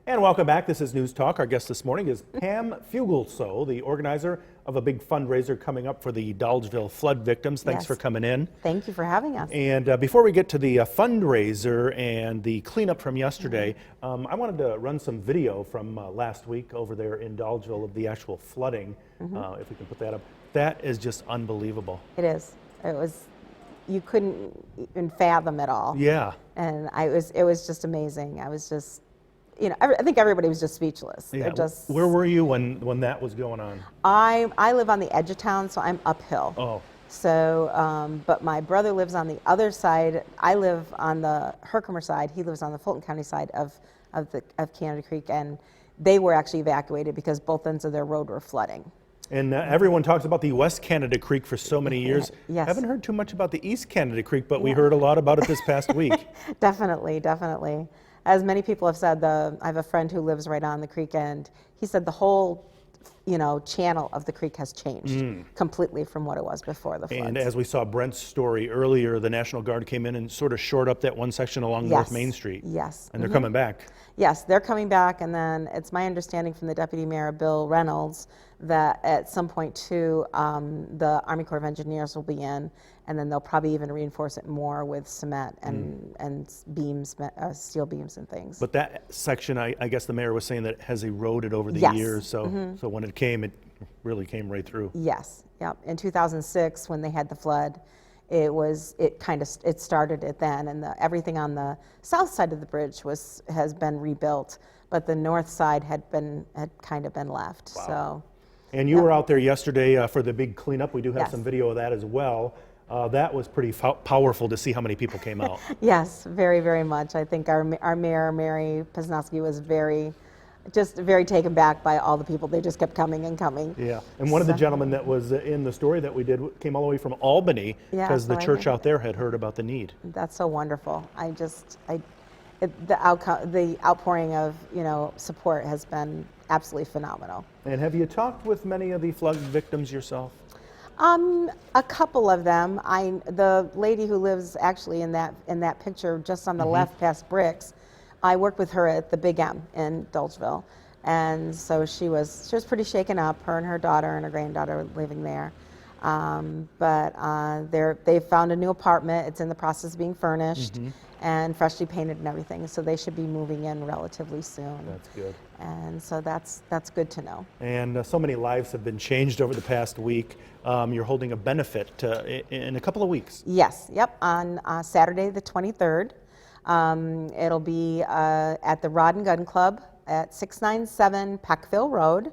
And welcome back. This is News Talk. Our guest this morning is Pam Fugelso, the organizer of a big fundraiser coming up for the Dolgeville flood victims. Thanks for coming in. Thank you for having us. And before we get to the fundraiser and the cleanup from yesterday, I wanted to run some video from last week over there in Dolgeville of the actual flooding, if we can put that up. That is just unbelievable. It is. It was, you couldn't even fathom it all. Yeah. And it was just amazing. I was just, you know, I think everybody was just speechless. Yeah. Just, where were you when that was going on? I live on the edge of town, so I'm uphill. Oh. So, but my brother lives on the other side. I live on the Herkimer side. He lives on the Fulton County side of Canada Creek, and they were actually evacuated because both ends of their road were flooding. And everyone talks about the West Canada Creek for so many years. Yes. Haven't heard too much about the East Canada Creek, but we heard a lot about it this past week. Definitely, definitely. As many people have said, I have a friend who lives right on the creek, and he said the whole, channel of the creek has changed completely from what it was before the floods. And as we saw Brent's story earlier, the National Guard came in and sort of shored up that one section along North Main Street. Yes. And they're coming back. Yes, they're coming back, and then it's my understanding from the Deputy Mayor, Bill Reynolds, that at some point too, the Army Corps of Engineers will be in, and then they'll probably even reinforce it more with cement and beams, steel beams and things. But that section, I guess the mayor was saying that has eroded over the years, so so when it came, it really came right through. Yes, yep. In 2006, when they had the flood, it started it then, and everything on the south side of the bridge has been rebuilt, but the north side had kind of been left. Wow. So. And you were out there yesterday for the big cleanup. We do have some video of that as well. That was pretty powerful to see how many people came out. Yes, very, very much. I think our mayor, Mary Poznowski, was very taken back by all the people. They just kept coming and coming. Yeah, and one of the gentlemen that was in the story that we did came all the way from Albany because the church out there had heard about the need. That's so wonderful. The outpouring of support has been absolutely phenomenal. And have you talked with many of the flood victims yourself? A couple of them. The lady who lives actually in that picture just on the left past Bricks, I worked with her at the Big M in Dolgeville, and so she was pretty shaken up. Her and her daughter and her granddaughter were living there, but they found a new apartment. It's in the process of being furnished and freshly painted and everything. So they should be moving in relatively soon. That's good. And so that's good to know. And so many lives have been changed over the past week. You're holding a benefit in a couple of weeks. Yes. Yep. On Saturday the 23rd. It'll be at the Rod and Gun Club at 697 Peckville Road,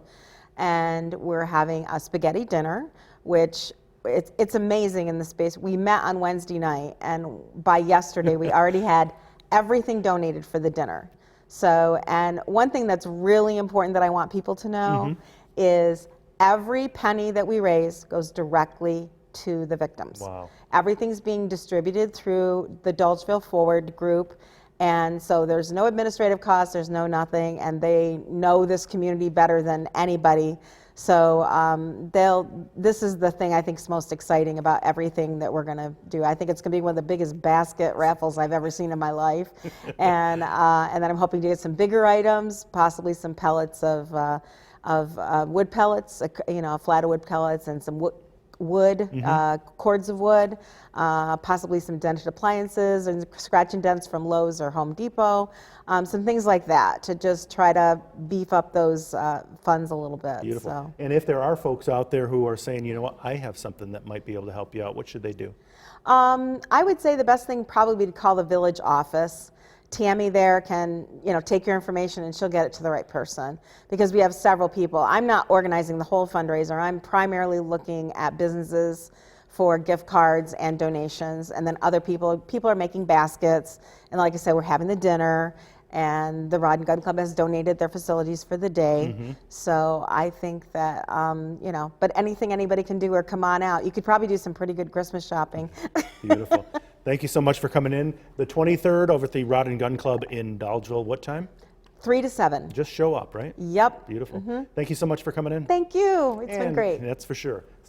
and we're having a spaghetti dinner, which it's amazing in the space. We met on Wednesday night, and by yesterday we already had everything donated for the dinner. So, and one thing that's really important that I want people to know is every penny that we raise goes directly to the victims. Wow. Everything's being distributed through the Dolgeville Forward group, and so there's no administrative costs, there's no nothing, and they know this community better than anybody. So this is the thing I think is most exciting about everything that we're going to do. I think it's going to be one of the biggest basket raffles I've ever seen in my life, and then I'm hoping to get some bigger items, possibly some pellets of wood pellets, a flat of wood pellets, and some wood, cords of wood, possibly some dented appliances and scratch and dents from Lowe's or Home Depot, some things like that to just try to beef up those funds a little bit. Beautiful. So. And if there are folks out there who are saying, you know what, I have something that might be able to help you out, what should they do? I would say the best thing probably be to call the village office. Tammy there can, take your information and she'll get it to the right person, because we have several people. I'm not organizing the whole fundraiser. I'm primarily looking at businesses for gift cards and donations, and then other people are making baskets. And like I said, we're having the dinner, and the Rod and Gun Club has donated their facilities for the day. So I think that, but anything anybody can do or come on out. You could probably do some pretty good Christmas shopping. Beautiful. Thank you so much for coming in. The 23rd over at the Rod and Gun Club in Dolgeville. What time? 3 to 7. Just show up, right? Yep. Beautiful. Thank you so much for coming in. Thank you. It's been great. That's for sure.